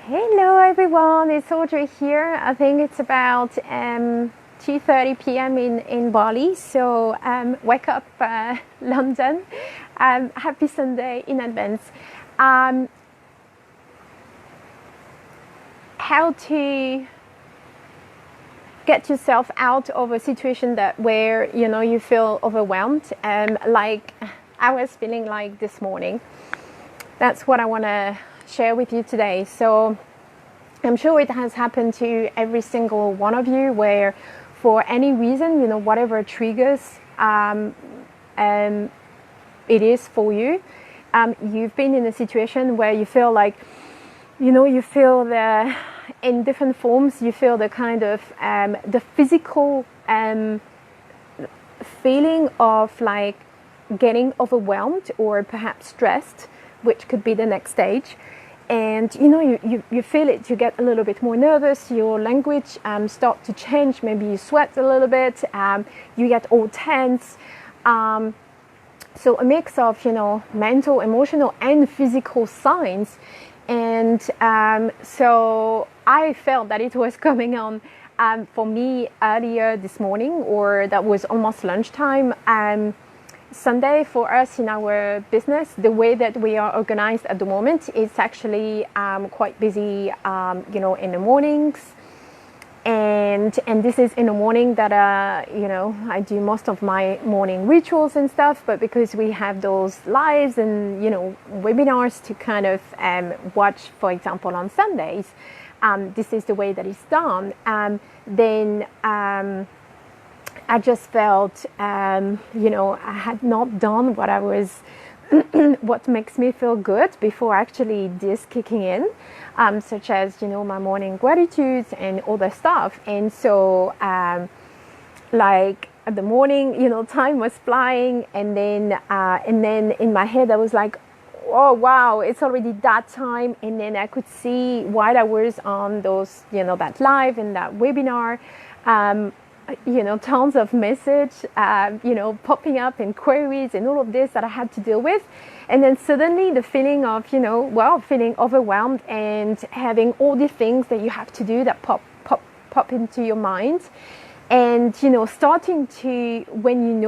Hello everyone, it's Audrey here. I think it's about 2:30 p.m. in Bali. So wake up London. Happy Sunday in advance. How to get yourself out of a situation where you feel overwhelmed, like I was feeling like this morning. That's what I want to share with you today. So I'm sure it has happened to every single one of you where for any reason, whatever triggers it is for you, you've been in a situation where you feel like, you feel the, in different forms, you feel the kind of the physical feeling of like getting overwhelmed or perhaps stressed, which could be the next stage. And you feel it, you get a little bit more nervous, your language start to change, maybe you sweat a little bit, you get all tense. So a mix of mental, emotional and physical signs. And so I felt that it was coming on for me earlier this morning, or that was almost lunchtime. Sunday for us in our business, the way that we are organized at the moment, it's actually quite busy, in the mornings. And this is in the morning that, I do most of my morning rituals and stuff. But because we have those lives and, webinars to kind of watch, for example, on Sundays, this is the way that it's done. Then I just felt, I had not done what I was, what makes me feel good before actually this kicking in, such as, my morning gratitudes and all that stuff. And so, like at the morning, time was flying, and then in my head I was like, oh wow, it's already that time. And then I could see while I was on those, that live and that webinar, tons of message, popping up and queries and all of this that I had to deal with. And then suddenly the feeling of, feeling overwhelmed and having all these things that you have to do that pop into your mind. And, starting to, when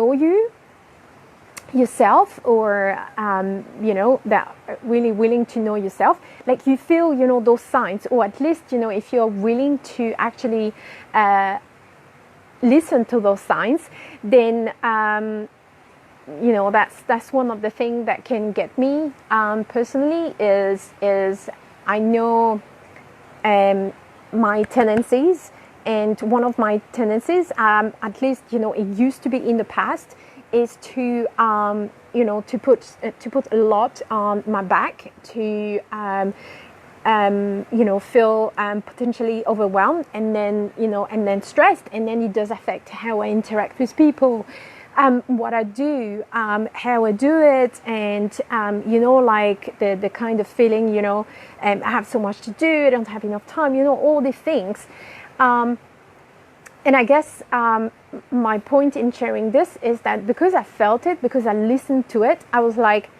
yourself, or, that really willing to know yourself, like you feel, those signs, or at least, if you're willing to actually, listen to those signs, then that's one of the things that can get me personally is I know my tendencies, and one of my tendencies, at least it used to be in the past, is to to put a lot on my back, to feel potentially overwhelmed, and then stressed, and then it does affect how I interact with people, what I do, how I do it, and like the kind of feeling, I have so much to do, I don't have enough time, all these things. And I guess my point in sharing this is that because I felt it, because I listened to it, I was like,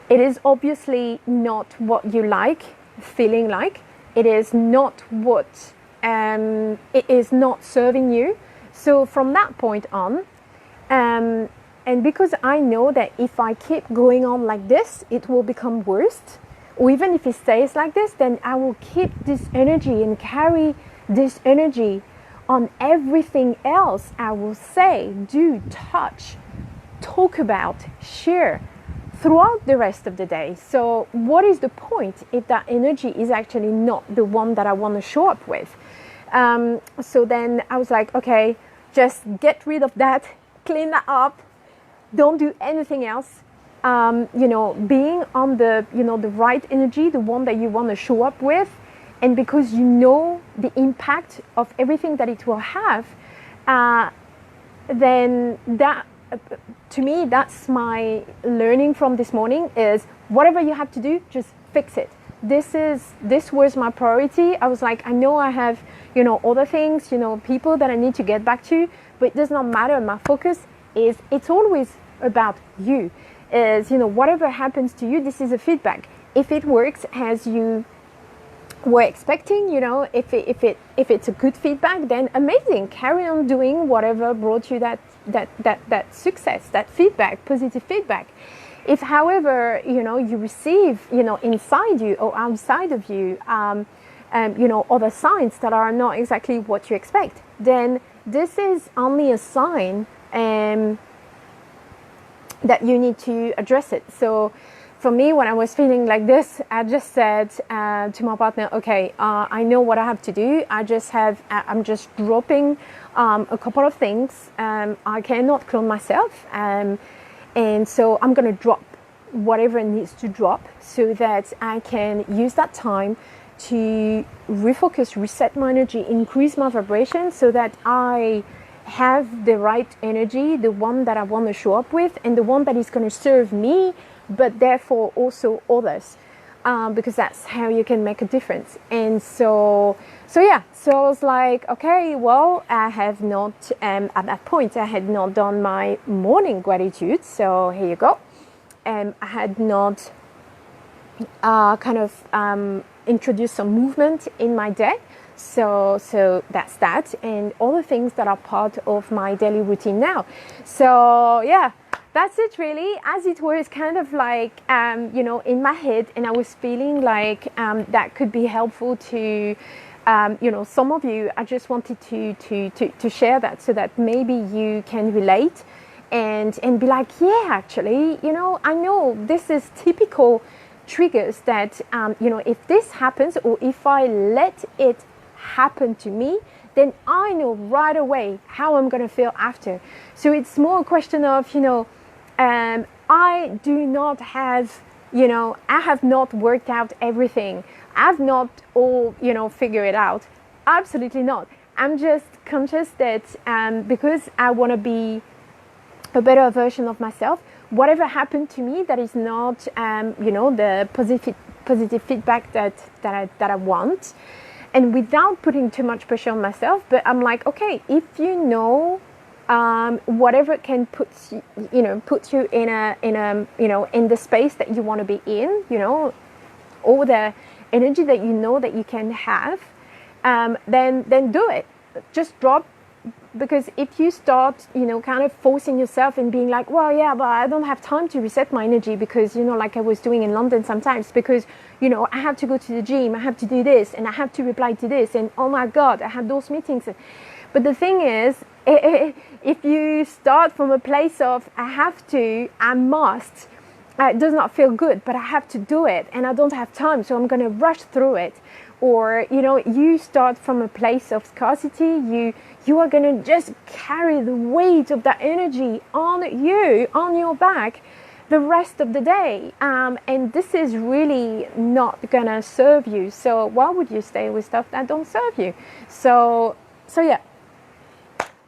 it is obviously not what you like feeling like. It is not what, it is not serving you. So from that point on, and because I know that if I keep going on like this, it will become worse. Or even if it stays like this, then I will keep this energy and carry this energy on everything else I will say, do, touch, talk about, share throughout the rest of the day. So what is the point if that energy is actually not the one that I want to show up with? So then I was like, okay, just get rid of that, clean that up, don't do anything else. Being on the, the right energy, the one that you want to show up with, and because the impact of everything that it will have, then that, to me, that's my learning from this morning, is whatever you have to do, just fix it. This was my priority. I was like, I know I have, other things, people that I need to get back to, but it does not matter. My focus it's always about you. Is, whatever happens to you, this is a feedback. if it works as you were expecting, if it's a good feedback, then amazing. Carry on doing whatever brought you that success, that feedback, positive feedback. If, however, you receive, inside you or outside of you, other signs that are not exactly what you expect, then this is only a sign that you need to address it. So for me, when I was feeling like this, I just said to my partner, okay, I know what I have to do. I'm just dropping a couple of things. I cannot clone myself. And so I'm going to drop whatever needs to drop so that I can use that time to refocus, reset my energy, increase my vibration so that I have the right energy, the one that I want to show up with, and the one that is going to serve me, but therefore also others, because that's how you can make a difference. And so I was like, okay, well, I have not, at that point, I had not done my morning gratitude, so here you go. I had not introduced some movement in my day, so that's that, and all the things that are part of my daily routine now. So yeah, that's it really. As it was kind of like, in my head, and I was feeling like that could be helpful to, some of you. I just wanted to share that so that maybe you can relate and be like, yeah, actually, I know this is typical triggers that, if this happens or if I let it happen to me, then I know right away how I'm going to feel after. So it's more a question of, I do not have, I have not worked out everything. I've not all, figured it out. Absolutely not. I'm just conscious that because I want to be a better version of myself, whatever happened to me that is not, the positive feedback that I want, and without putting too much pressure on myself. But I'm like, okay, if whatever can put you in in the space that you want to be in, all the energy that that you can have, then do it. Just drop. Because if you start, kind of forcing yourself and being like, well, yeah, but I don't have time to reset my energy because, like I was doing in London sometimes, because, I have to go to the gym, I have to do this, and I have to reply to this, and oh my God, I had those meetings. But the thing is, if you start from a place of I have to, I must, it does not feel good, but I have to do it, and I don't have time, so I'm going to rush through it. Or, you start from a place of scarcity, you are going to just carry the weight of that energy on your back, the rest of the day. And this is really not going to serve you. So why would you stay with stuff that don't serve you? So yeah.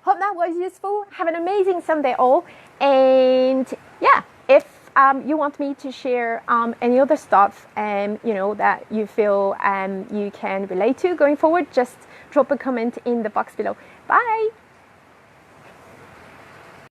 Hope that was useful. Have an amazing Sunday all. And yeah, if you want me to share any other stuff that you feel you can relate to going forward, just drop a comment in the box below. Bye.